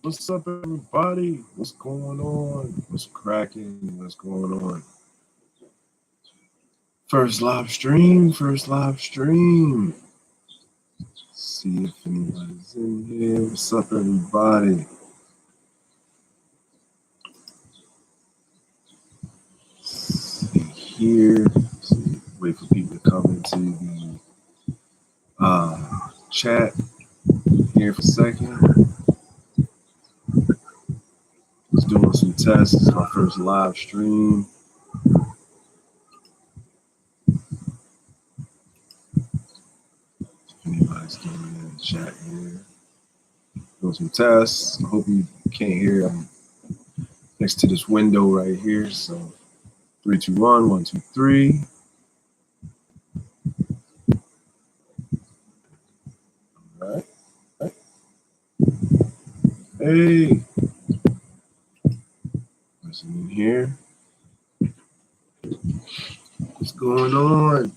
What's up, everybody? What's going on? What's cracking? What's going on? First live stream. See if anybody's in here. What's up, everybody? See here. Wait for people to come into the chat here for a second. Just doing some tests. This is my first live stream. If anybody's coming in the chat here. Doing some tests. I hope you can't hear. I'm next to this window right here. So 3, 2, 1, 1, 2, 3. All right. Hey. Listen in here. What's going on?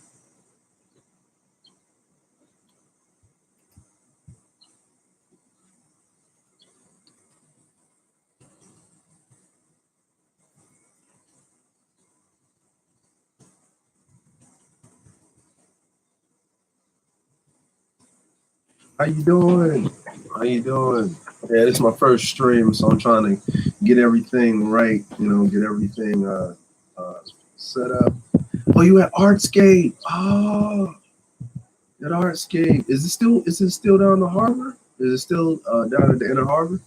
How you doing? Yeah, this is my first stream, so I'm trying to get everything right, get everything set up. Oh, you at Artscape. Oh, at Artscape. Is it still down the harbor? Is it still down at the Inner Harbor?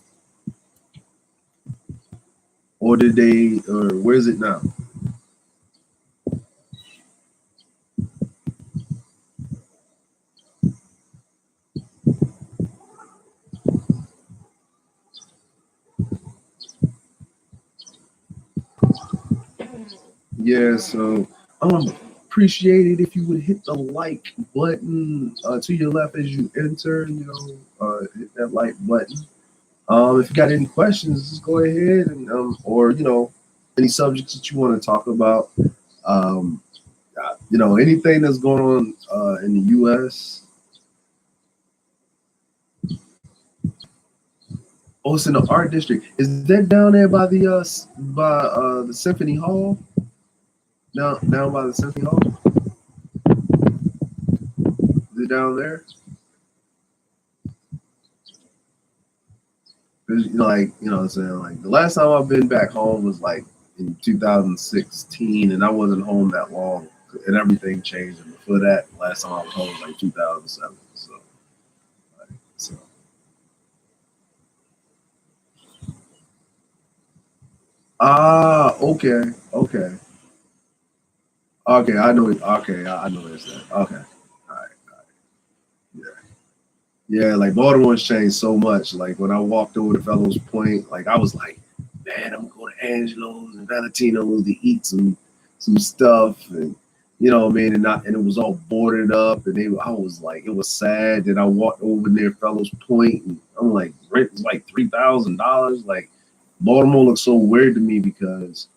Or where is it now? Yeah, so appreciate it if you would hit the like button to your left as you enter, hit that like button. If you got any questions, just go ahead and or any subjects that you want to talk about. Anything that's going on in the US. Oh, it's in the art district. Is that down there by the Symphony Hall? Down by the Symphony Hall? Is it down there? Because what I'm saying, like the last time I've been back home was like in 2016, and I wasn't home that long, and everything changed. And before that, last time I was home was like 2007. So. Okay. I know it. Okay, I know it's that. Okay, all right. Yeah. Like Baltimore's changed so much. Like when I walked over to Fellows Point, like I was like, man, I'm going to Angelo's and Valentino's to eat some stuff, and and it was all boarded up, and I was like, it was sad that I walked over near Fellows Point, and I'm like, rent was like $3,000. Like Baltimore looks so weird to me because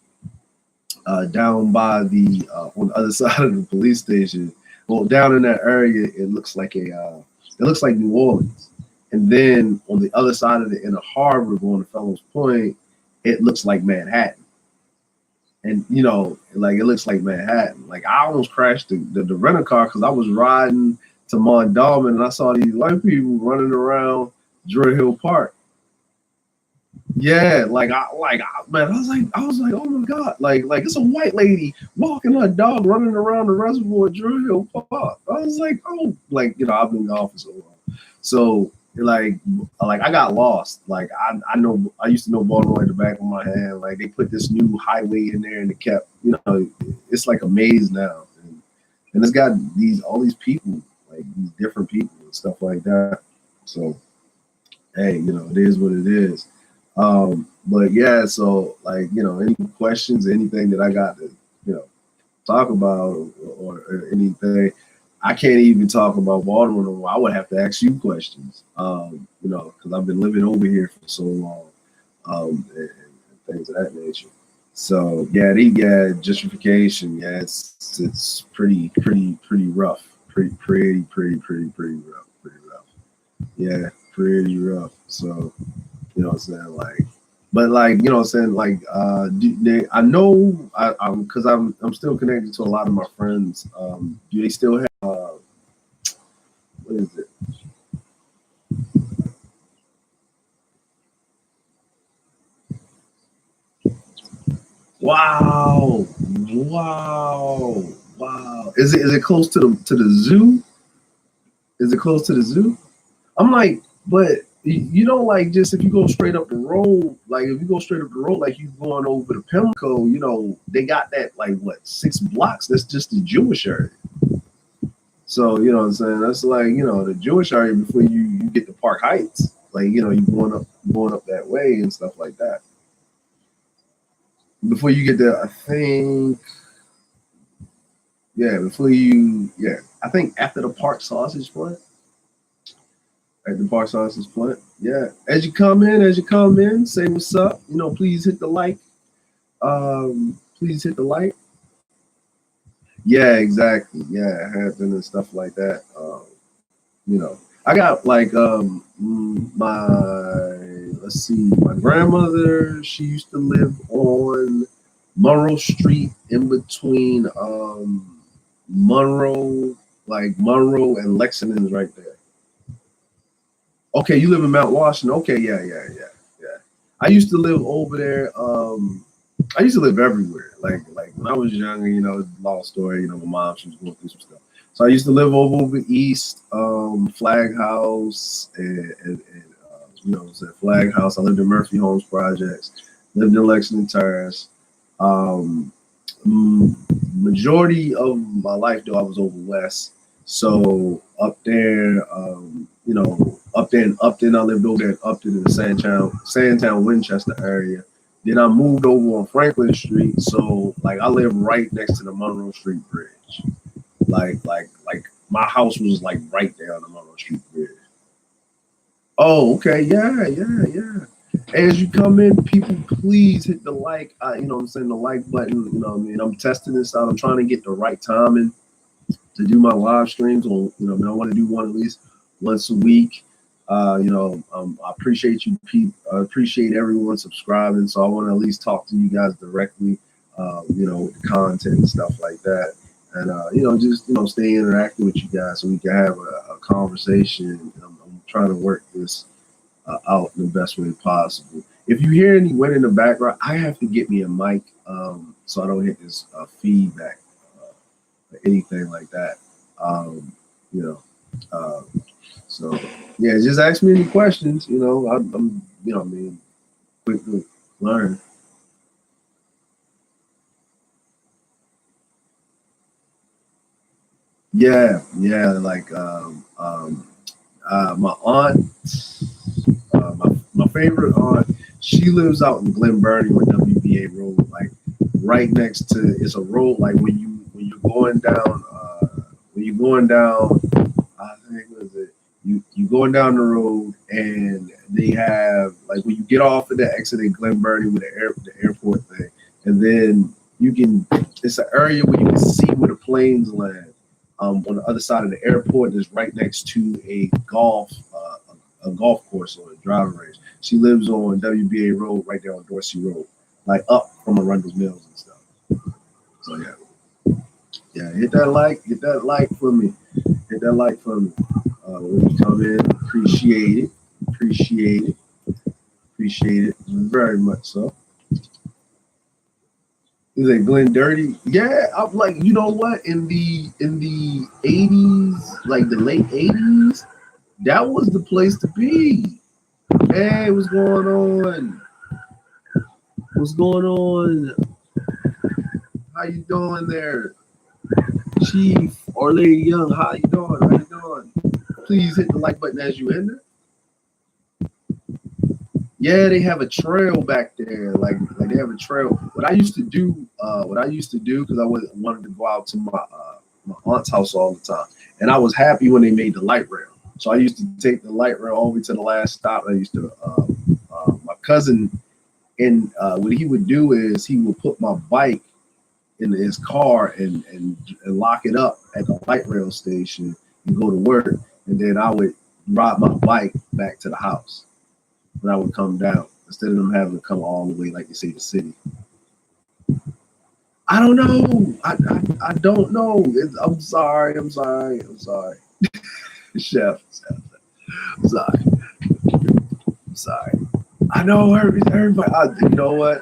down by the on the other side of the police station, well, down in that area, it looks like New Orleans, and then on the other side of the Inner Harbor, going to Fellows Point, it looks like Manhattan. And like it looks like Manhattan. Like I almost crashed the rental car because I was riding to Mondawmin and I saw these white people running around Druid Hill Park. Yeah, man, I was like, oh my god, like it's a white lady walking her dog running around the reservoir at Druid Hill Park. I was like, oh, I've been gone for so long, so like I got lost. Like I used to know Baltimore like the back of my hand. Like they put this new highway in there and it kept, it's like a maze now, and it's got all these people, like these different people and stuff like that. So hey, it is what it is. But yeah, so any questions, anything that I got to, talk about or anything, I can't even talk about Baltimore no more. I would have to ask you questions, because I've been living over here for so long, and things of that nature. So yeah, gentrification, yeah, it's pretty rough, pretty rough, yeah, pretty rough. So You know what I'm saying? Like, but like, you know what I'm saying? Like, I know I'm because I'm still connected to a lot of my friends. Do they still have what is it? Wow, wow, wow. Is it close to the zoo? Is it close to the zoo? I'm like, but you know, like just if you go straight up the road, like if you go straight up the road, like you going over to Pimlico, you know, they got that like what 6 blocks. That's just the Jewish area. So you know what I'm saying. That's like you know the Jewish area before you get to Park Heights. Like you know you going up that way and stuff like that. Before you get there, I think yeah. Before you yeah, I think after the Park Sausage Plant. At the Park Sausage Plant. Yeah. As you come in, say what's up. You know, please hit the like. Please hit the like. Yeah, exactly. Yeah, Hampton and stuff like that. You know, I got like my let's see, my grandmother. She used to live on Monroe Street, in between Monroe, like Monroe and Lexington's right there. Okay, you live in Mount Washington. Okay, yeah. I used to live over there. I used to live everywhere. Like when I was younger, you know, long story. You know, my mom she was going through some stuff. So I used to live over east, Flag House, and you know, said Flag House. I lived in Murphy Homes Projects. Lived in Lexington Terrace. Um, Majority of my life though, I was over west. So up there, you know, up there in Upton, I lived over there in Upton in the Sandtown, Winchester area. Then I moved over on Franklin Street. So like I live right next to the Monroe Street Bridge. Like my house was like right there on the Monroe Street Bridge. Oh, okay, yeah. As you come in, people, please hit the like. You know, what I'm saying the like button. You know, what I mean, I'm testing this out. I'm trying to get the right timing to do my live streams. On you know, I want to do one at least once a week. You know, I appreciate you, people. I appreciate everyone subscribing. So I want to at least talk to you guys directly. You know, with the content and stuff like that, and you know, just you know, stay interactive with you guys so we can have a conversation. I'm trying to work this out in the best way possible. If you hear any wind in the background, I have to get me a mic so I don't hit this feedback or anything like that. You know, uh, so yeah, just ask me any questions. You know, I'm you know, I mean, quick to learn. Yeah, like my aunt, my favorite aunt, she lives out in Glen Burnie with WBA Road, like right next to. It's a road like when you're going down, when you're going down. I think was it. You going down the road and they have like when you get off of the exit in Glen Burnie with the airport thing, and then you can. It's an area where you can see where the planes land. On the other side of the airport is right next to a golf course or a driving range. She lives on WBA Road, right there on Dorsey Road, like up from Arundel Mills and stuff. So yeah, hit that like for me, hit that like for me. When you come in, appreciate it, appreciate it very much. So. Is it Glen Dirty? Yeah, I'm like, you know what? In the 80s, like the late 80s, that was the place to be. Hey, what's going on? What's going on? How you doing there, Chief or Lady Young? How you doing? How you doing? Please hit the like button as you enter. Yeah, they have a trail back there. Like they have a trail. What I used to do, because wanted to go out to my aunt's house all the time, and I was happy when they made the light rail. So I used to take the light rail all the way to the last stop. I used to my cousin, and what he would do is he would put my bike in his car and lock it up at the light rail station and go to work, and then I would ride my bike back to the house. when I would come down instead of them having to come all the way, like you say, the city. I don't know. I don't know. I'm sorry. I'm sorry. I'm sorry. Chef. I'm sorry. I'm sorry. I know everybody. You know what?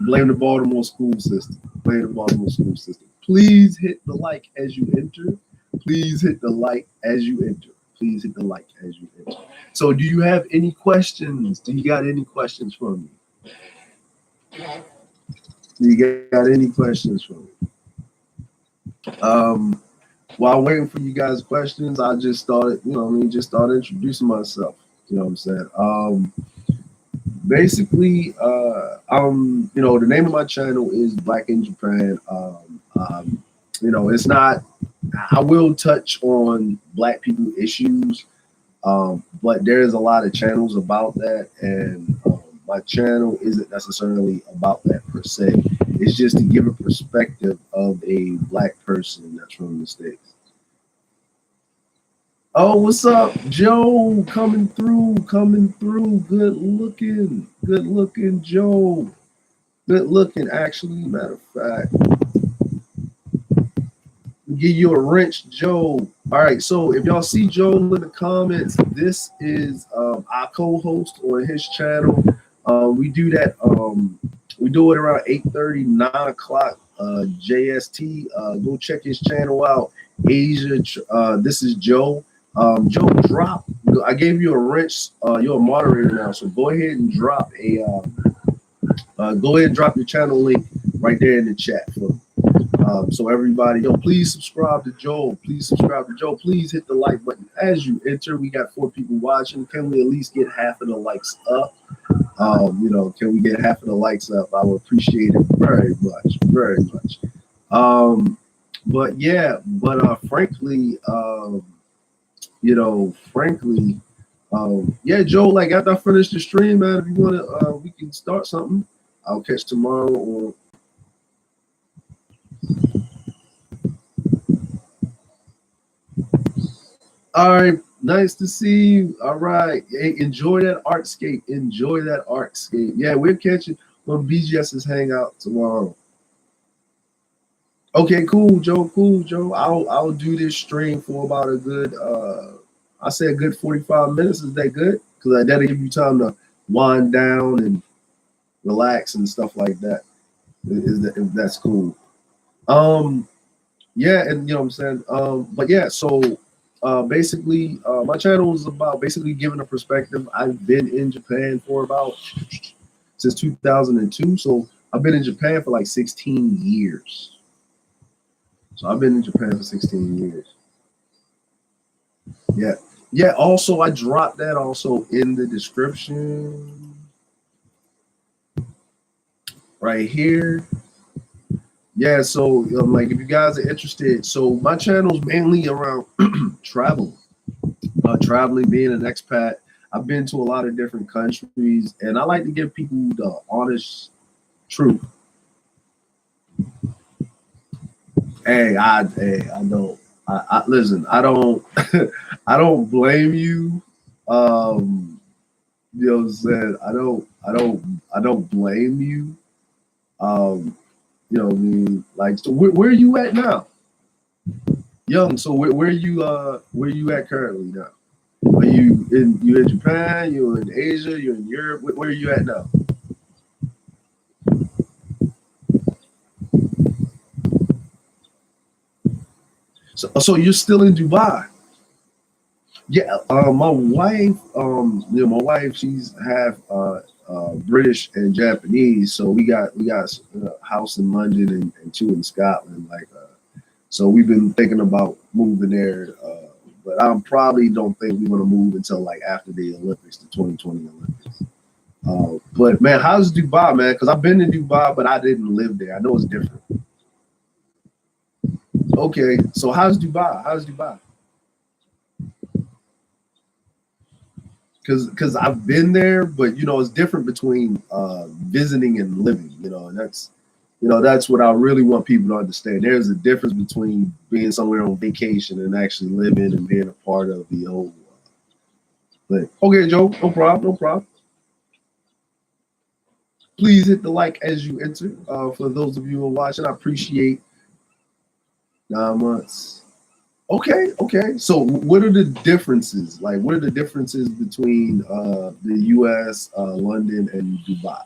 Blame the Baltimore school system. Blame the Baltimore school system. Please hit the like as you enter. Please hit the like as you enter. Please hit the like as you enter. So, do you have any questions? Do you got any questions for me? Do you got any questions for me? Um, while waiting for you guys' questions, I just started, just started introducing myself. You know what I'm saying? Basically, the name of my channel is Black in Japan. It's not. I will touch on Black people issues, but there's a lot of channels about that, and my channel isn't necessarily about that per se. It's just to give a perspective of a Black person that's from the States. Oh, what's up, Joe? Coming through, coming through. Good looking, Joe. Good looking, actually. Matter of fact, give you a wrench, Joe. All right, so if y'all see Joe in the comments, this is our co-host on his channel. We do that. We do it around 8:30, 9 o'clock JST. Go check his channel out. Asia. This is Joe. Joe, drop. I gave you a wrench. You're a moderator now, so go ahead and drop your channel link right there in the chat for me. So everybody, please subscribe to Joe. Please subscribe to Joe. Please hit the like button as you enter. We got 4 people watching. Can we at least get half of the likes up? Can we get half of the likes up? I would appreciate it very much, very much. Frankly, yeah, Joe, like after I finish the stream, man, if you want to, we can start something. I'll catch tomorrow or. All right, nice to see you. All right, hey, enjoy that artscape. Enjoy that artscape. Yeah, we're catching on BGS's hangout tomorrow. Okay, cool, Joe. Cool, Joe. I'll do this stream for about a good I say a good 45 minutes. Is that good? Because that'll give you time to wind down and relax and stuff like that. If that's cool. Yeah, and you know what I'm saying. But yeah, so basically, my channel is about basically giving a perspective. I've been in Japan for about since 2002, so I've been in Japan for like 16 years. So I've been in Japan for 16 years. Yeah. Yeah, also I dropped that also in the description right here. Yeah, so like if you guys are interested, so my channel is mainly around travel, traveling, being an expat. I've been to a lot of different countries, and I like to give people the honest truth. Hey, I don't. I listen. I don't. I don't blame you. You know what I'm saying? I don't blame you. You know what I mean? Like, so where are you at now? Young, so where you at currently now? Are you in Japan? You're in Asia? You're in Europe? Where are you at now? So you're still in Dubai? Yeah. My wife, my wife, she's half British and Japanese. So we got a house in London and 2 in Scotland. So we've been thinking about moving there. But I probably don't think we're gonna move until like after the Olympics, the 2020 Olympics. But man, how's Dubai, man? Because I've been to Dubai, but I didn't live there. I know it's different. Okay, so how's Dubai? How's Dubai? Because I've been there, but it's different between visiting and living. And that's what I really want people to understand. There's a difference between being somewhere on vacation and actually living and being a part of the whole. But okay, Joe, no problem, no problem. Please hit the like as you enter. For those of you who are watching, I appreciate 9 months. Okay, okay. So, what are the differences? Like, what are the differences between the U.S., London, and Dubai?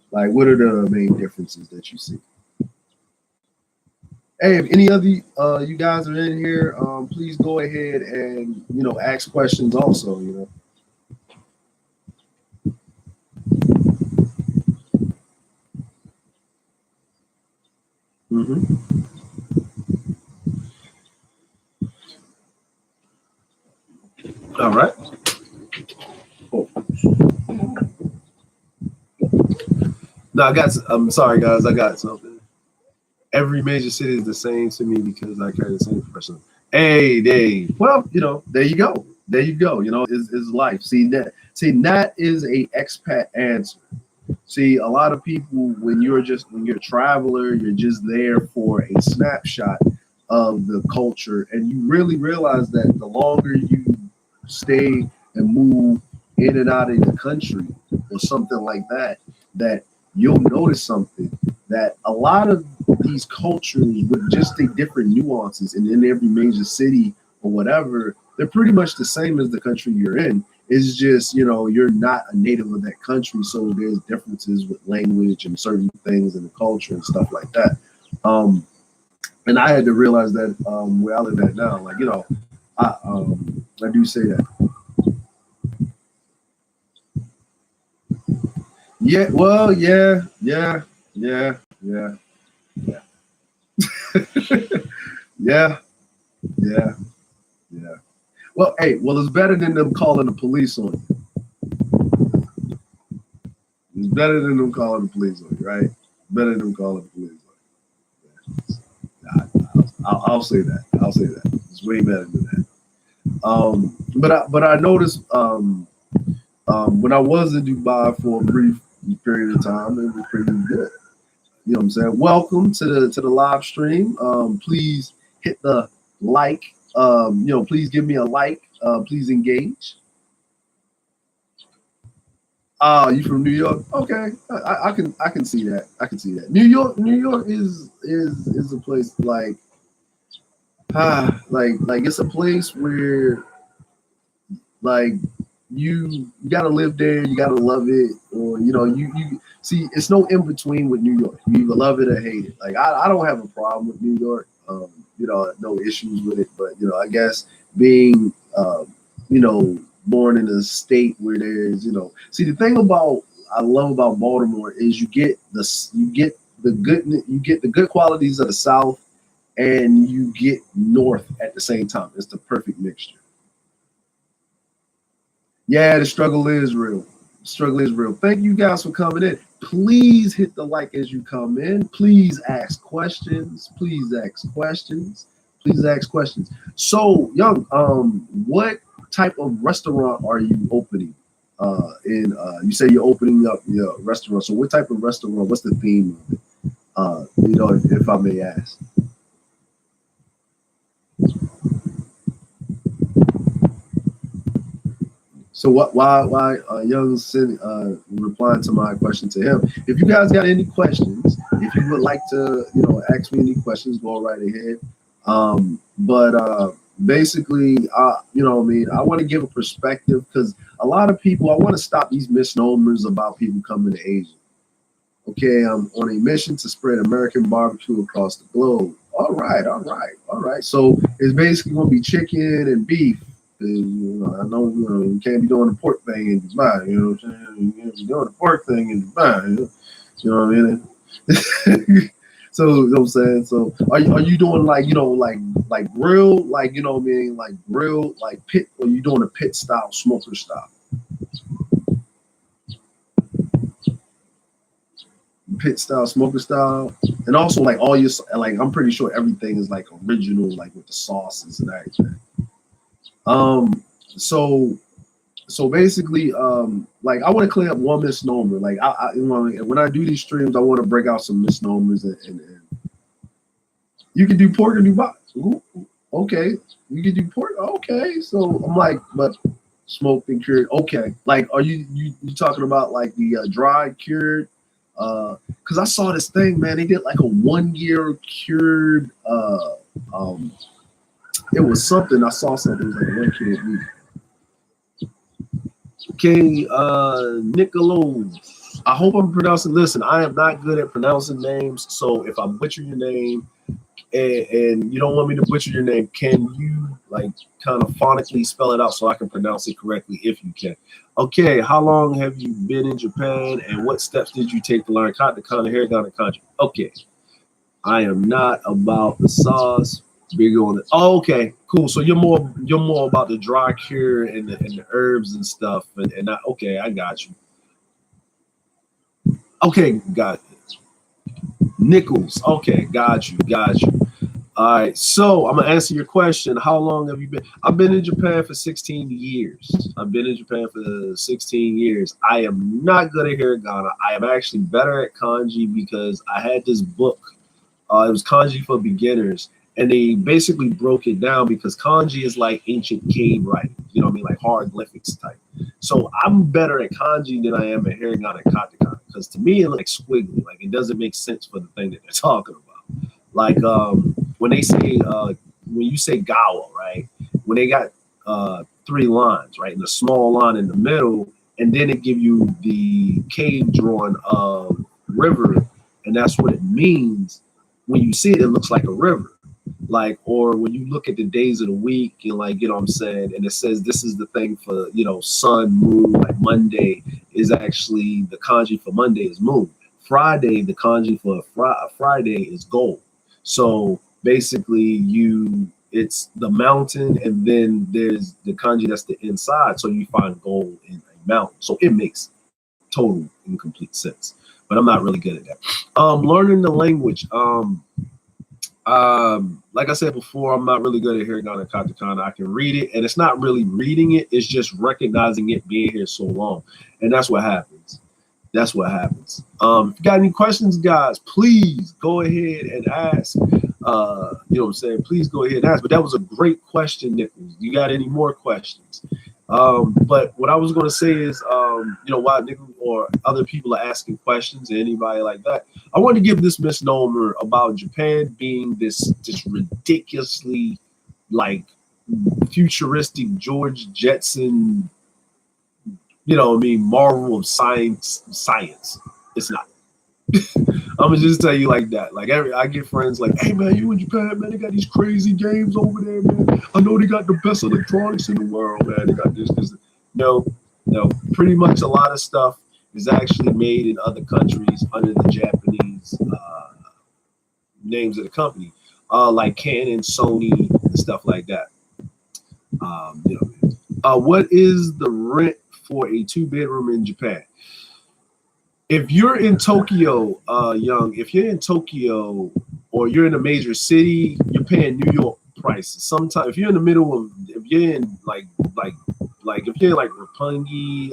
Like, what are the main differences that you see? Hey, if any other you guys are in here, please go ahead and ask questions. Also, hmm All right. Oh. No, I got. I'm sorry, guys. I got something. Every major city is the same to me because I carry the same profession. Hey, Dave. Well, there you go. There you go. Is life. See that? See, that is a expat answer. See, a lot of people when you're a traveler, you're just there for a snapshot of the culture, and you really realize that the longer you stay and move in and out of the country or something like that, that you'll notice something that a lot of these cultures with just the different nuances and in every major city or whatever, they're pretty much the same as the country you're in. It's just, you're not a native of that country, so there's differences with language and certain things in the culture and stuff like that. And I had to realize that where I live at now, like, I do say that. Yeah, well, yeah, yeah, yeah, yeah, yeah. Well, hey, well, it's better than them calling the police on you. It's better than them calling the police on you, right? Better than them calling the police on you. I'll say that. I'll say that. It's way better than that. But I noticed when I was in Dubai for a brief period of time, it was pretty good. You know what I'm saying? Welcome to the live stream. Please hit the like. Please give me a like. Please engage. You from New York? Okay, I can see that. I can see that. New York is a place like it's a place where like you gotta live there, you gotta love it, or you see it's no in between with New York. You either love it or hate it. Like I don't have a problem with New York. No issues with it, but I guess being you know born in a state where there's see the thing about I love about Baltimore is you get the good qualities of the South and you get North at the same time. It's the perfect mixture. Yeah, the struggle is real. Struggle is real. Thank you guys for coming in. Please hit the like as you come in. Please ask questions. Please ask questions. Please ask questions. So, Young, what type of restaurant are you opening? You say you're opening up your restaurant. So, what type of restaurant? What's the theme of it? If I may ask. So why Young said replying to my question to him. If you guys got any questions, if you would like to ask me any questions, go right ahead. But basically, what I mean, I want to give a perspective because a lot of people. I want to stop these misnomers about people coming to Asia. Okay, I'm on a mission to spread American barbecue across the globe. All right, all right, all right. So it's basically going to be chicken and beef. I know you can't be doing the pork thing in Dubai. You know what I'm saying? You can't be doing the pork thing in Dubai. You know what I mean? So you know what I'm saying. So are you doing like grill what I mean like grill like pit or you doing a pit style smoker style? Pit style, smoker style, and also like all your like I'm pretty sure everything is like original, like with the sauces and everything. Um, so so basically, like I want to clear up one misnomer. Like when I do these streams, I want to break out some misnomers and you can do pork and do box. Ooh, okay, you can do pork. Okay, so I'm like, but smoked and cured. Okay, like are you talking about like the dry cured? because I saw this thing, man. They did like a 1 year cured. It was something. I saw something. It was like a 1 year week. Okay, Nicolos. I hope I'm pronouncing. Listen, I am not good at pronouncing names, so if I butcher your name and you don't want me to butcher your name, can you like kind of phonetically spell it out so I can pronounce it correctly if you can? Okay, how long have you been in Japan and what steps did you take to learn katakana, hiragana, kanji? Okay, I am not about the sauce. Big on it. Oh, okay, cool. So you're more about the dry cure and the herbs and stuff and not okay. I got you. Okay, got it. Nichols. Okay, got you, got you. All right, so I'm gonna answer your question. How long have you been? I've been in Japan for 16 years. I've been in Japan for 16 years. I am not good at hiragana. I am actually better at kanji because I had this book. It was kanji for beginners, and they basically broke it down because kanji is like ancient cave writing. You know what I mean, like hieroglyphics type. So I'm better at kanji than I am at hiragana and katakana because to me it looks squiggly. Like it doesn't make sense for the thing that they're talking about. Like when they say when you say gawa, right? When they got three lines, right, and a small line in the middle, and then it give you the cave drawing of river, and that's what it means. When you see it, it looks like a river. Like, or when you look at the days of the week and like, you know what I'm saying, and it says this is the thing for, you know, sun, moon, like Monday is actually the kanji for Monday is moon. Friday, the kanji for Friday is gold. So basically it's the mountain and then there's the kanji that's the inside. So you find gold in a mountain. So it makes total and complete sense. But I'm not really good at that. Learning the language. Like I said before, I'm not really good at hiragana and katakana. I can read it, and it's not really reading it; it's just recognizing it being here so long, and that's what happens. That's what happens. If you got any questions, guys, please go ahead and ask. You know what I'm saying? Please go ahead and ask. But that was a great question, Nichols. You got any more questions? But what I was going to say is, you know, while Nichols or other people are asking questions, anybody like that, I want to give this misnomer about Japan being this ridiculously like futuristic George Jetson, you know what I mean, marvel of science. It's not. I'm gonna just tell you like that. Like I get friends like, hey man, you in Japan, man, they got these crazy games over there, man. I know they got the best electronics in the world, man. They got this. No, no. Pretty much a lot of stuff is actually made in other countries under the Japanese names of the company, like Canon, Sony, and stuff like that. You know, what is the rent for a 2 bedroom in Japan? If you're in Tokyo, young, if you're in Tokyo or you're in a major city, you're paying New York prices. Sometimes if you're in the middle of, if you're in like if you're in like Roppongi,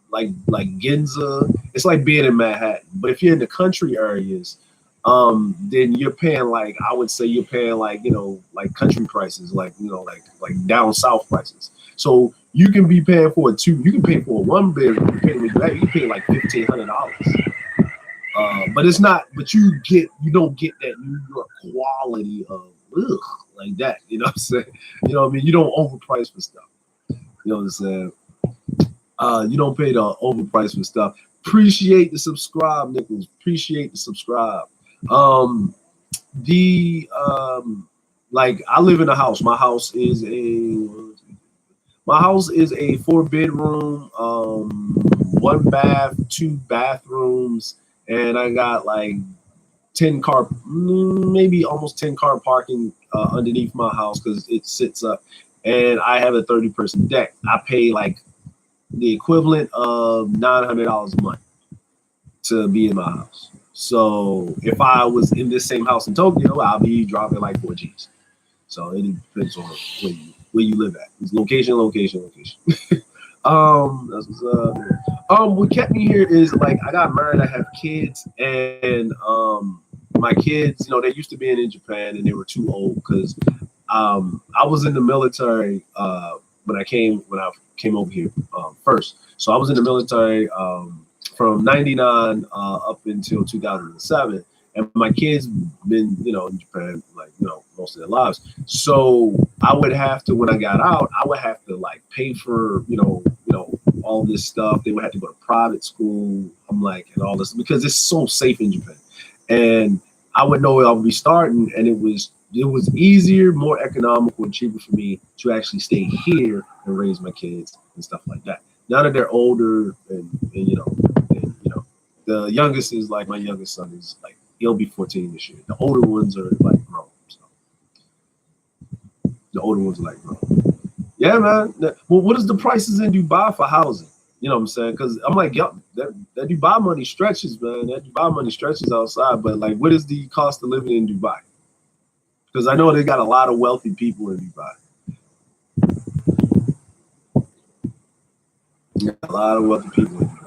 like Ginza, it's like being in Manhattan. But if you're in the country areas, then you're paying like I would say you're paying like, you know, like country prices, like, you know, like down south prices. So you can be paying for you can pay for a 1 bedroom, you can pay like $1,500. But it's not, but you don't get that New York quality of like that. You know what I'm saying? You know what I mean? You don't overprice for stuff. You know what I'm saying? You don't pay the overprice for stuff. Appreciate the subscribe, Nichols. Appreciate the subscribe. Like I live in a house. My house is a 4 bedroom, 1 bath, 2 bathrooms, and I got like 10 car, maybe almost 10 car parking underneath my house because it sits up, and I have a 30-person deck. I pay like the equivalent of $900 a month to be in my house. So if I was in this same house in Tokyo, I'll be dropping like 4 G's. So it depends on where you live at. It's location. That's what's up. What kept me here is like I got married, I have kids, and my kids, you know, they used to be in Japan and they were too old because I was in the military when I came over here first. So I was in the military from 99 up until 2007. And my kids been, in Japan, like, most of their lives. So I would have to, when I got out, I would have to like pay for, all this stuff. They would have to go to private school. I'm like, and all this, because it's so safe in Japan. And I would know I would be starting, and it was easier, more economical, and cheaper for me to actually stay here and raise my kids and stuff like that. Now that they're older, and the youngest is like, my youngest son is like, he'll be 14 this year. The older ones are like grown. So the older ones are like grown. Yeah, man. Well, what is the prices in Dubai for housing? You know what I'm saying? Because I'm like, yo, that Dubai money stretches, man. That Dubai money stretches outside. But like, what is the cost of living in Dubai? Because I know they got a lot of wealthy people in Dubai. Yeah, a lot of wealthy people in Dubai.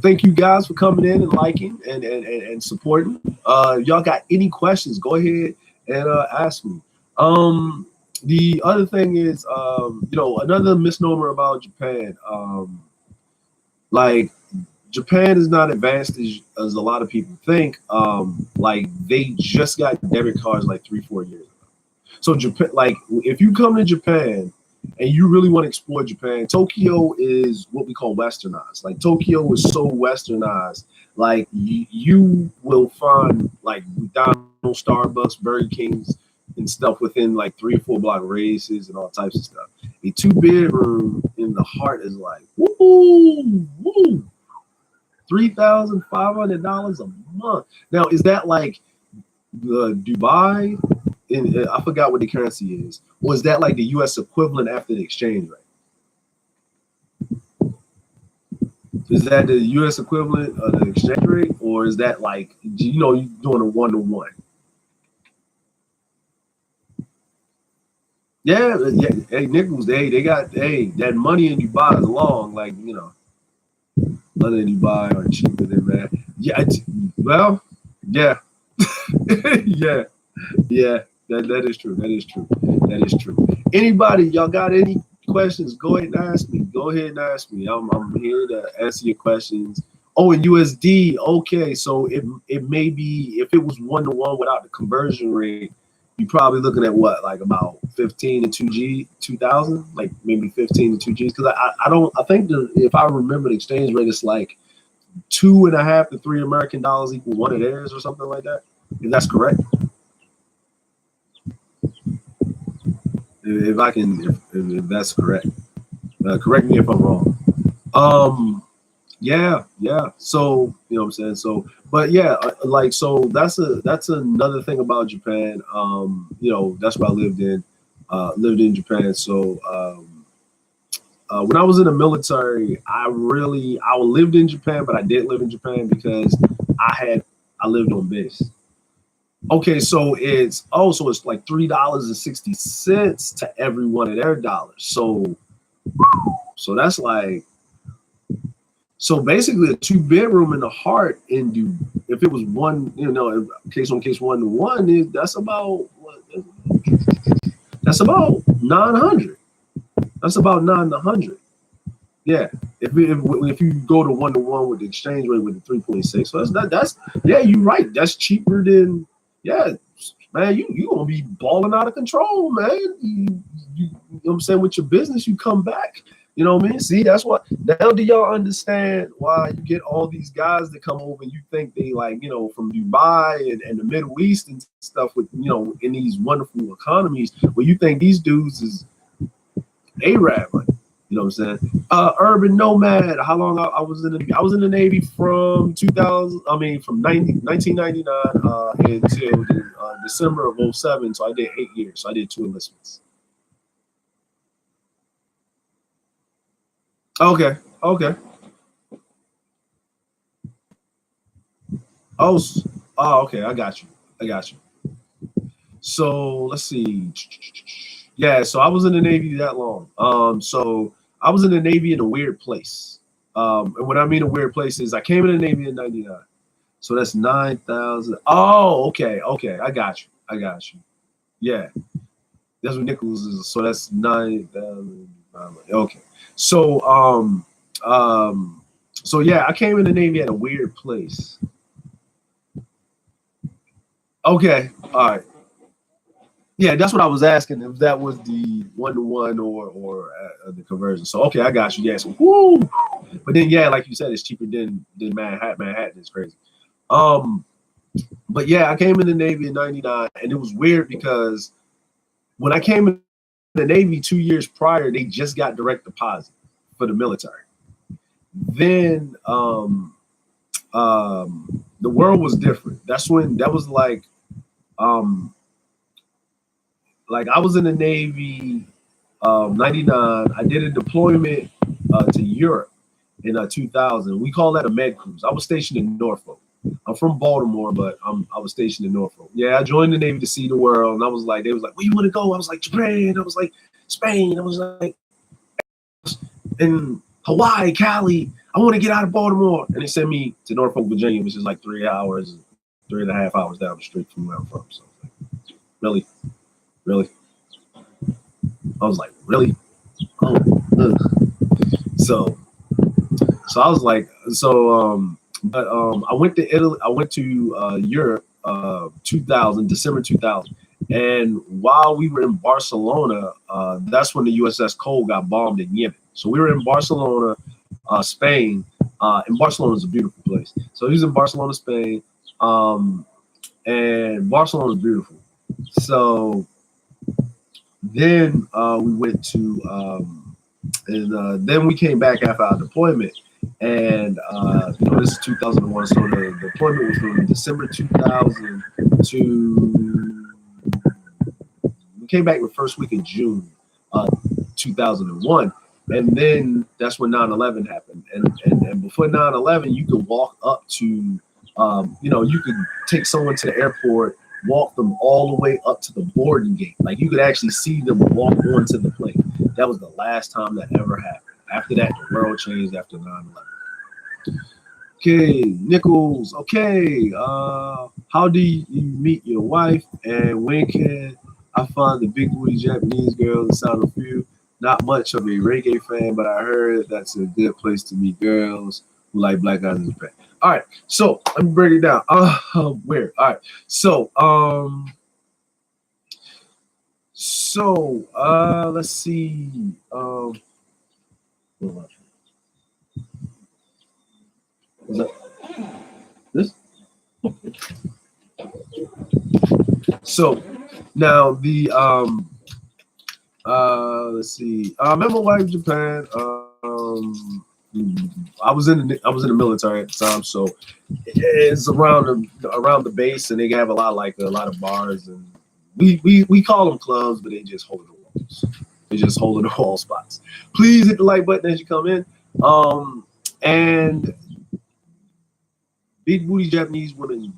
Thank you guys for coming in and liking and supporting. Y'all got any questions? Go ahead and ask me. The other thing is, another misnomer about Japan. Like, Japan is not advanced as a lot of people think. Like, they just got debit cards like 3-4 years ago. So Japan, like, if you come to Japan and you really want to explore Japan, Tokyo is what we call westernized. Like, Tokyo is so westernized. Like, you will find like McDonald's, Starbucks, Burger Kings, and stuff within like 3 or 4 block radiuses and all types of stuff. A 2-bedroom in the heart is like, woo, $3,500 a month. Now, is that like the Dubai? I forgot what the currency is. Or is that like the U.S. equivalent after the exchange rate? Is that the U.S. equivalent of the exchange rate, or is that like, you're doing a 1-to-1? Yeah. Hey, Nichols, they got, that money in Dubai is long. Like, money in Dubai are cheaper than that. Yeah. Well, yeah. yeah. That is true. That is true. That is true. Anybody, y'all got any questions? Go ahead and ask me. Go ahead and ask me. I'm here to answer your questions. Oh, in USD. Okay, so it may be, if it was 1-to-1 without the conversion rate, you're probably looking at what, like about 15 to 2,000, like maybe 15 to 2 Gs. Because I think if I remember the exchange rate, it's like 2.5 to 3 American dollars equal one of theirs or something like that. If that's correct. If that's correct, correct me if I'm wrong. Yeah. So, you know what I'm saying? So, but yeah, like, so that's another thing about Japan. That's what I lived in Japan. So, when I was in the military, I lived in Japan, but I did live in Japan because I lived on base. Okay, so it's like $3.60 to every one of their dollars. So that's like, so basically a 2-bedroom in the heart if it was one, case 1-to-1, that's about 900. That's about 900. Yeah. If you go to 1-to-1 with the exchange rate with the 3.6, so that's yeah, you're right. That's cheaper than, yeah, man, you gonna be balling out of control, man. You know what I'm saying? With your business, you come back. You know what I mean? See, that's what, now do y'all understand why you get all these guys that come over and you think they like, from Dubai and the Middle East and stuff with, in these wonderful economies, where you think these dudes is Arab, like, you know what I'm saying? Urban Nomad. How long I was in the Navy from 1999 until December of 2007. So I did 8 years. So I did 2 enlistments. Okay. Okay. Oh, okay. I got you. So let's see. Yeah. So I was in the Navy that long. So I was in the Navy in a weird place. And what I mean a weird place is I came in the Navy in 99. So that's 9,000. Oh, okay. I got you. Yeah. That's what Nichols is. So that's 9,000. Okay. So So yeah, I came in the Navy at a weird place. Okay, all right. Yeah, that's what I was asking if that was the 1-to-1 or the conversion. So okay, I got you. Yeah, so woo. But then yeah, like you said, it's cheaper than Manhattan. Manhattan is crazy. Um, but yeah, I came in the Navy in '99, and it was weird because when I came in the Navy 2 years prior, they just got direct deposit for the military. Then the world was different. That's when that was um, like I was in the Navy '99. I did a deployment to Europe in 2000. We call that a med cruise. I was stationed in Norfolk. I'm from Baltimore, but I was stationed in Norfolk. Yeah, I joined the Navy to see the world, and I was like, they was like, where you want to go? I was like, Japan. I was like, Spain. I was like, in Hawaii, Cali. I want to get out of Baltimore. And they sent me to Norfolk, Virginia, which is like 3 hours, 3.5 hours down the street from where I'm from. So, really, really. I was like, really? Oh, ugh. So, so I was like, I went to Italy. I went to Europe, 2000, December 2000. And while we were in Barcelona, that's when the USS Cole got bombed in Yemen. So we were in Barcelona, Spain, and Barcelona is a beautiful place. So he was in Barcelona, Spain, and Barcelona is beautiful. So then we went to, and then we came back after our deployment. And this is 2001, so the deployment was from December 2000 to we came back the first week of June 2001, and then that's when 9/11 happened. And before 9/11, you could walk up to, you could take someone to the airport, walk them all the way up to the boarding gate. Like you could actually see them walk onto the plane. That was the last time that ever happened. After that, the world changed after 9/11. Okay, Nichols. Okay, how do you meet your wife, and when can I find the big booty Japanese girl in Sound of Few? Not much of a reggae fan, but I heard that's a good place to meet girls who like black guys in Japan. All right, so let me break it down. Where? All right, let's see. Hold on. Is that this? So now the let's see. I remember wife Japan. I was in the military at the time, so it's around the base, and they have a lot of bars, and we call them clubs, but they just hold the walls. They just hold the wall spots. Please hit the like button as you come in. And big booty Japanese women.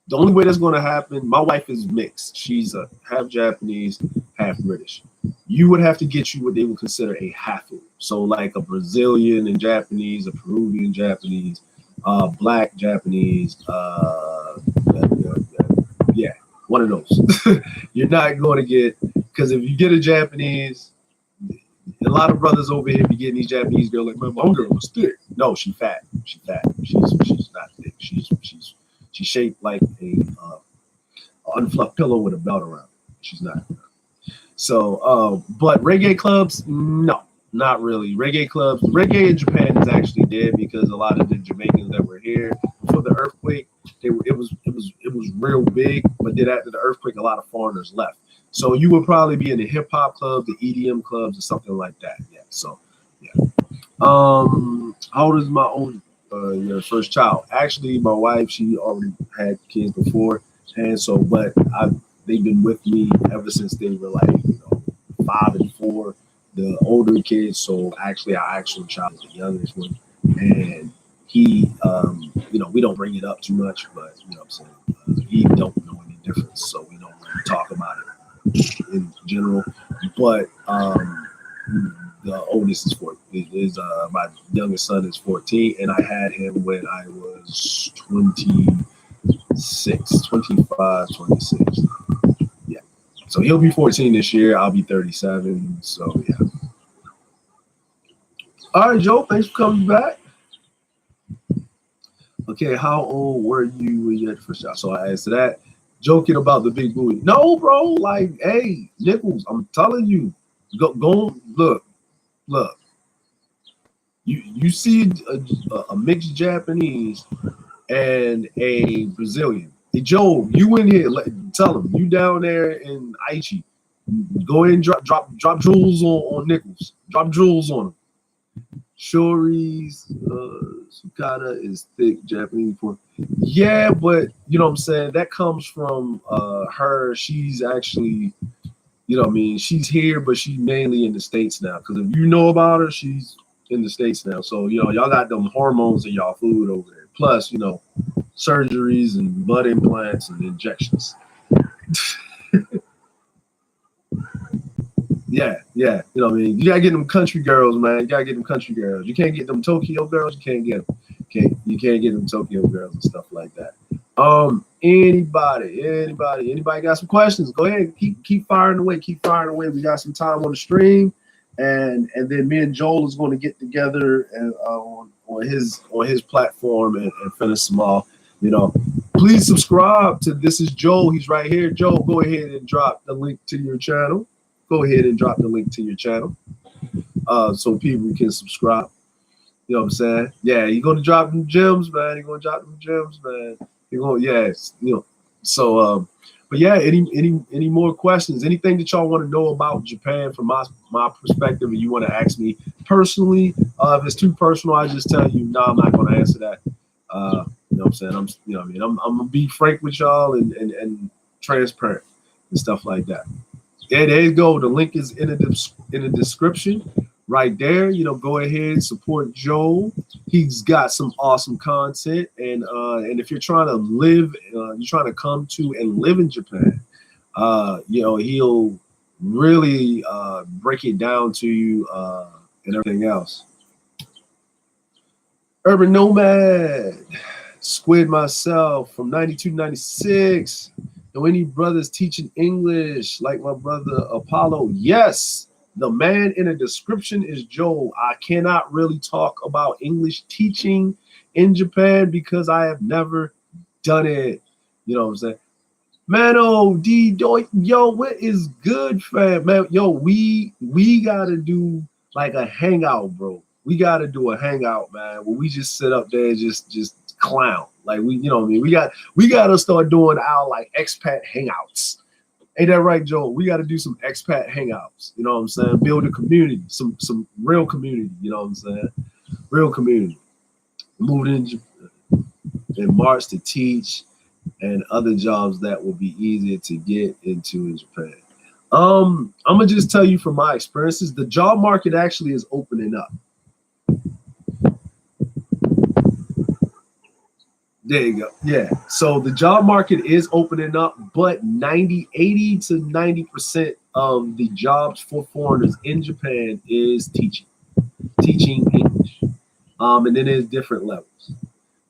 The only way that's going to happen, my wife is mixed. She's a half Japanese, half British. You would have to get you what they would consider a hafu. So like a Brazilian and Japanese, a Peruvian Japanese, black Japanese, yeah, one of those. You're not going to get, because if you get a Japanese, a lot of brothers over here be getting these Japanese girls like, man, my girl was thick. No, she's fat. She's fat. She's not thick. She's shaped like a unfluffed pillow with a belt around it. She's not. So, but reggae clubs, no, not really. Reggae in Japan is actually dead because a lot of the Jamaicans that were here before the earthquake, it was real big. But then after the earthquake, a lot of foreigners left. So you would probably be in the hip hop clubs, the EDM clubs, or something like that. Yeah. So, yeah. How old is my own your first child? Actually, my wife, she already had kids before, and so they've been with me ever since they were 5 and 4, the older kids. So actually, our actual child is the youngest one, and he, we don't bring it up too much, but you know what I'm saying, he don't know any difference, so we don't really talk about it in general. But the oldest is 4. My youngest son is 14, and I had him when I was 26, 25, 26. Yeah. So he'll be 14 this year. I'll be 37. So yeah. All right, Joe, thanks for coming back. Okay, how old were you when you had the first shot? So I answered that. Joking about the big booty. No, bro. Like, hey, Nichols, I'm telling you, go look. You see a mixed Japanese and a Brazilian. Hey, Joe, you in here? Tell him you down there in Aichi. Go ahead and drop jewels on Nichols. Drop jewels on him. Shori's Sukata is thick Japanese pork. Yeah, but you know what I'm saying? That comes from her. She's actually, you know what I mean? She's here, but she's mainly in the States now. Because if you know about her, she's in the States now. So, you know, y'all got them hormones in y'all food over there. Plus, you know, surgeries and butt implants and injections. Yeah. You know what I mean? You gotta get them country girls, man. You gotta get them country girls. You can't get them Tokyo girls. You can't get them. You can't get them Tokyo girls and stuff like that. Anybody got some questions? Go ahead, keep firing away. Keep firing away. We got some time on the stream, and then me and Joel is going to get together and on his platform and finish them off. You know, please subscribe to This Is Joel. He's right here. Joel, go ahead and drop the link to your channel. Go ahead and drop the link to your channel so people can subscribe. You know what I'm saying? Yeah, you're gonna drop them gems, man. You're gonna drop them gems, man. You're gonna, yes, you know. So, but yeah, any more questions? Anything that y'all want to know about Japan from my perspective, and you want to ask me personally? If it's too personal, I just tell you, no, I'm not gonna answer that. You know what I'm saying? You know what I mean? I'm gonna be frank with y'all and transparent and stuff like that. Yeah, there you go. The link is in the description right there. You know, go ahead, support Joel. He's got some awesome content, and if you're trying to live, you're trying to come to and live in Japan, you know, he'll really break it down to you and everything else. Urban Nomad, Squid myself from 92 96. Know any brothers teaching English like my brother Apollo? Yes. The man in the description is Joel. I cannot really talk about English teaching in Japan because I have never done it. You know what I'm saying? Man, yo, what is good, fam? Man, yo, we gotta do like a hangout, bro. We gotta do a hangout, man, where we just sit up there and just clown. Like you know what I mean? We gotta start doing our like expat hangouts. Ain't that right, Joel? We gotta do some expat hangouts. You know what I'm saying? Build a community, some real community. You know what I'm saying? Real community. Moved in March to teach and other jobs that will be easier to get into in Japan. I'm gonna just tell you from my experiences, the job market actually is opening up. There you go. Yeah. So the job market is opening up, but 80 to 90% of the jobs for foreigners in Japan is teaching English. And then there's different levels.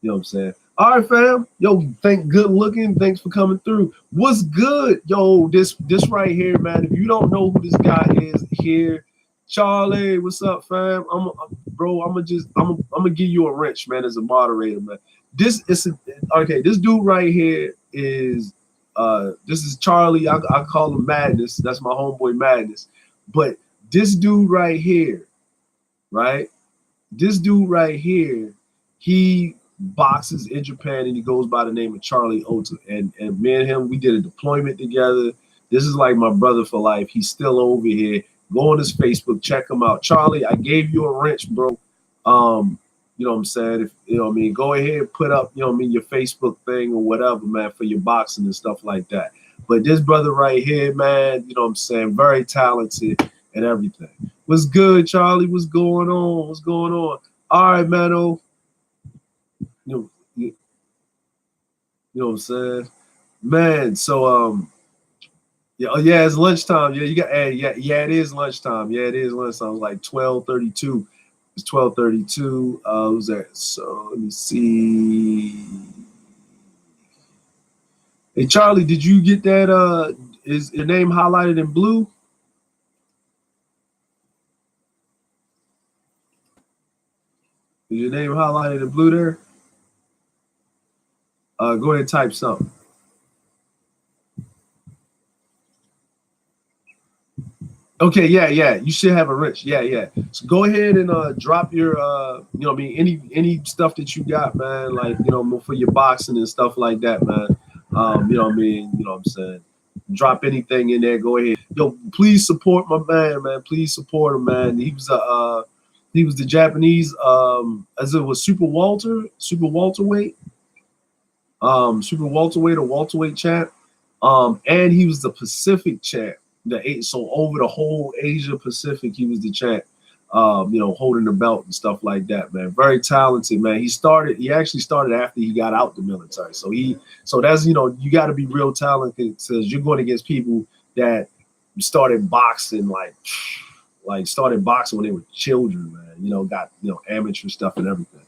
You know what I'm saying? All right, fam. Yo, good looking. Thanks for coming through. What's good? Yo, this right here, man. If you don't know who this guy is here, Charlie, what's up, fam? I'm gonna give you a wrench, man, as a moderator, man. This dude right here is this is Charlie. I call him Madness. That's my homeboy Madness. But this dude right here, right? This dude right here, he boxes in Japan and he goes by the name of Charlie Ota. And me and him, we did a deployment together. This is like my brother for life. He's still over here. Go on his Facebook, check him out. Charlie, I gave you a wrench, bro. You know what I'm saying? If you know what I mean, go ahead and put up, you know what I mean, your Facebook thing or whatever, man, for your boxing and stuff like that. But this brother right here, man, you know what I'm saying, very talented and everything. What's good, Charlie? What's going on? What's going on? All right, man. You know what I'm saying? Man, so yeah, it's lunchtime. Yeah, you got yeah, it is lunchtime. Yeah, it is lunchtime. It's like 12:32. It's 12:32. Who's that? So let me see. Hey Charlie, did you get that? Is your name highlighted in blue? Is your name highlighted in blue there? Go ahead and type something. Okay, yeah. You should have a rich. Yeah. So go ahead and drop your any stuff that you got, man, like, for your boxing and stuff like that, man. You know what I'm saying? Drop anything in there, go ahead. Yo, please support my man. Please support him, man. He was the Japanese as it was super welterweight, super welterweight or welterweight champ. And he was the Pacific champ. So over the whole Asia Pacific, he was the champ. Holding the belt and stuff like that, man. Very talented, man. He actually started after he got out the military. So that's, you got to be real talented because you're going against people that started boxing like started boxing when they were children, man. Got amateur stuff and everything.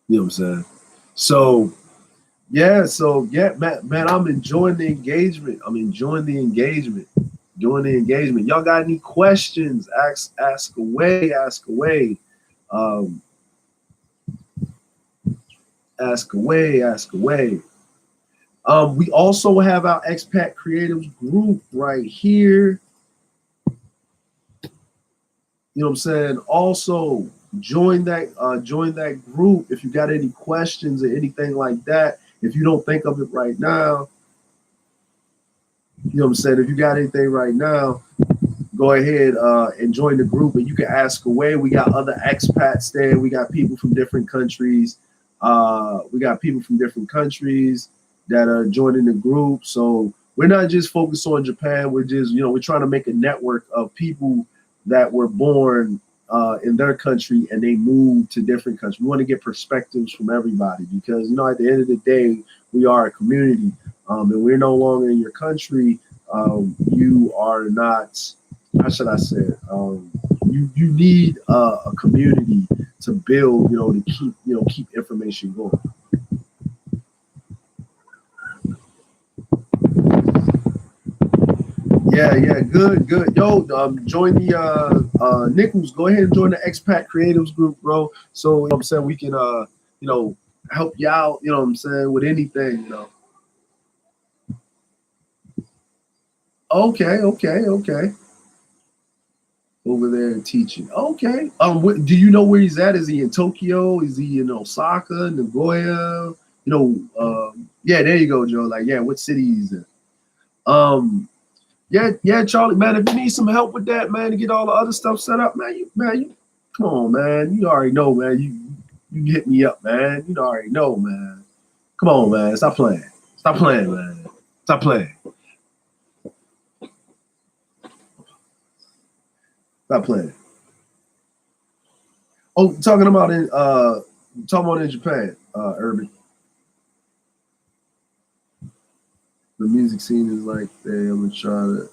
You know what I'm saying? So yeah, man, I'm enjoying the engagement. Y'all got any questions? Ask away. Um, ask away. We also have our expat creatives group right here. You know what I'm saying? Also, join that group if you got any questions or anything like that. If you don't think of it right now, you know what I'm saying? If you got anything right now, go ahead and join the group and you can ask away. We got other expats there. We got people from different countries. That are joining the group. So we're not just focused on Japan. We're just, we're trying to make a network of people that were born in their country and they moved to different countries. We want to get perspectives from everybody because, at the end of the day, we are a community. And we're no longer in your country. You are not, how should I say it? You need a community to build, to keep information going. Yeah, good. Yo, join the Nichols. Go ahead and join the expat creatives group, bro. So I'm saying we can help you out. You know what I'm saying, with anything. Okay. Over there teaching. Okay. Do you know where he's at? Is he in Tokyo? Is he in Osaka, Nagoya? Yeah, there you go, Joe. Like, yeah, what city he's in? Yeah, Charlie, man. If you need some help with that, man, to get all the other stuff set up, man, you come on, man. You already know, man. You hit me up, man. You already know, man. Come on, man. Stop playing, man. Stop playing. Oh, talking about in Japan, Urban. The music scene is like, hey, I'm gonna try to.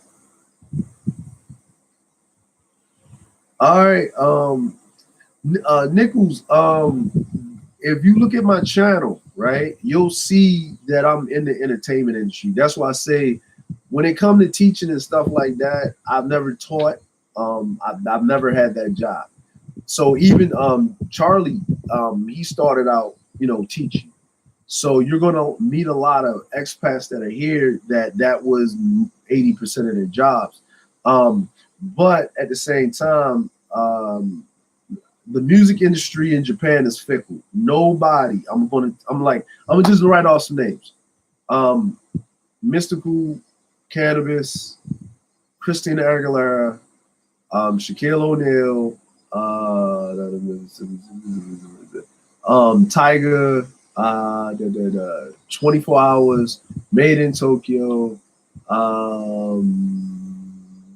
All right, Nichols. If you look at my channel, right, you'll see that I'm in the entertainment industry. That's why I say, when it comes to teaching and stuff like that, I've never taught. I've never had that job. So even Charlie, he started out, teaching. So you're gonna meet a lot of expats that are here that was 80% of their jobs. But at the same time, the music industry in Japan is fickle. Nobody. I'm gonna just write off some names. Mystical, Cannabis, Christina Aguilera, Shaquille O'Neal, Tiger, 24 Hours, Made in Tokyo.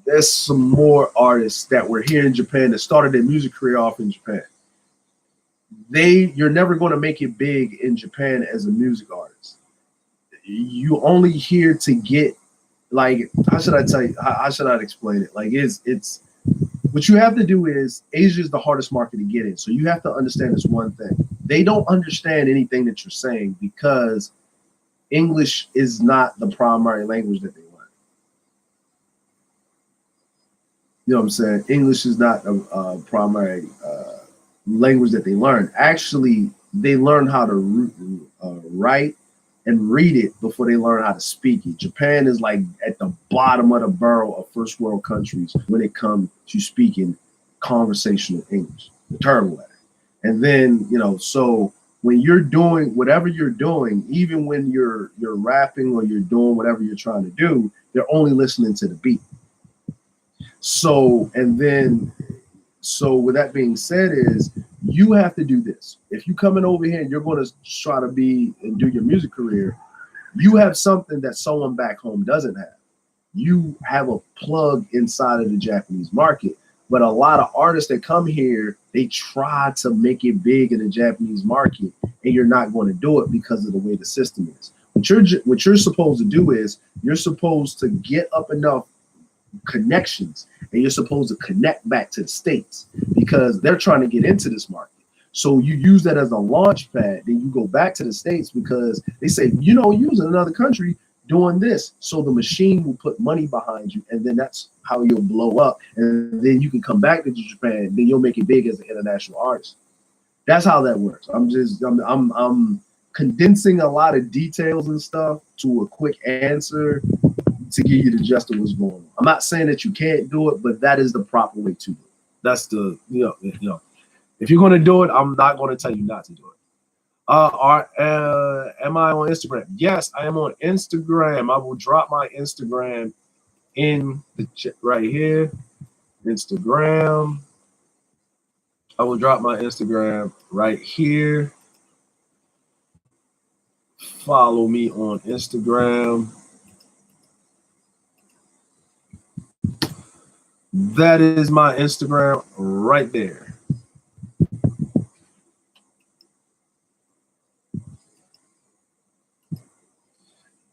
There's some more artists that were here in Japan that started their music career off in Japan. You're never going to make it big in Japan as a music artist. You only here to get, like, how should I tell you? How should I explain it? Like, it's what you have to do is, Asia is the hardest market to get in. So you have to understand this one thing. They don't understand anything that you're saying because English is not the primary language that they learn. You know what I'm saying? English is not a primary language that they learn. Actually, they learn how to write and read it before they learn how to speak it. Japan is like at the bottom of the barrel of first world countries when it comes to speaking conversational English. They're terrible at it. And then, you know, so when you're doing whatever you're doing, even when you're rapping or you're doing whatever you're trying to do, they're only listening to the beat. So, and then, so with that being said, is you have to do this. If you coming over here and you're going to try to be and do your music career, you have something that someone back home doesn't have. You have a plug inside of the Japanese market. But a lot of artists that come here, they try to make it big in the Japanese market, and you're not going to do it because of the way the system is. What you're supposed to do is you're supposed to get up enough connections, and you're supposed to connect back to the States because they're trying to get into this market. So you use that as a launch pad, then you go back to the States because they say, you know, use another country doing this. So the machine will put money behind you, and then that's how you'll blow up. And then you can come back to Japan, then you'll make it big as an international artist. That's how that works. I'm condensing a lot of details and stuff to a quick answer to give you the gist of what's going on. I'm not saying that you can't do it, but that is the proper way to do it. That's the if you're going to do it, I'm not going to tell you not to do it. Am I on Instagram? Yes, I am on Instagram. I will drop my Instagram in the chat right here. Instagram. I will drop my Instagram right here. Follow me on Instagram. That is my Instagram right there.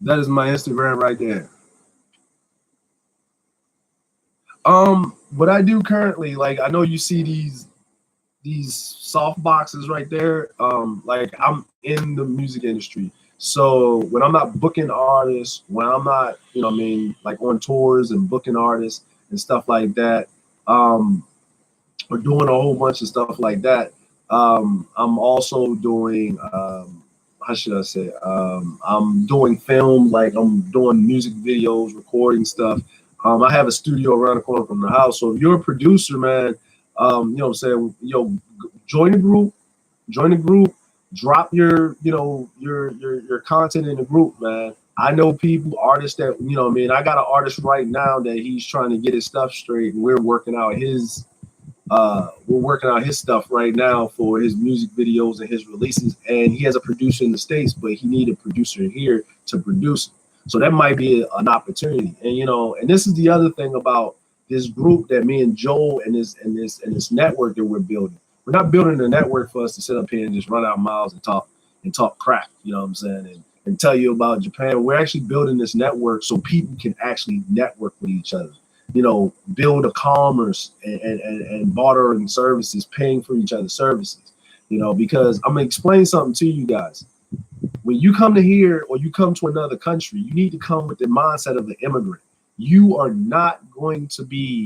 That is my Instagram right there. What I do currently, like I know you see these soft boxes right there. Like I'm in the music industry. So when I'm not booking artists, when I'm not, you know what I mean, like on tours and booking artists and stuff like that, or doing a whole bunch of stuff like that, I'm also doing how should I say? I'm doing film, like I'm doing music videos, recording stuff. I have a studio around the corner from the house. So if you're a producer, man, you know what I'm saying, join the group, drop your, your content in the group, man. I know people, artists that, you know what I mean, I got an artist right now that he's trying to get his stuff straight, and we're working out his stuff right now for his music videos and his releases. And he has a producer in the States, but he need a producer here to produce. So that might be an opportunity. And and this is the other thing about this group that me and Joel and this network that we're building. We're not building a network for us to sit up here and just run out miles and talk crap, you know what I'm saying, and tell you about Japan. We're actually building this network so people can actually network with each other. Build a commerce and bartering services, paying for each other's services, because I'm gonna explain something to you guys. When you come to here or you come to another country, you need to come with the mindset of the immigrant. You are not going to be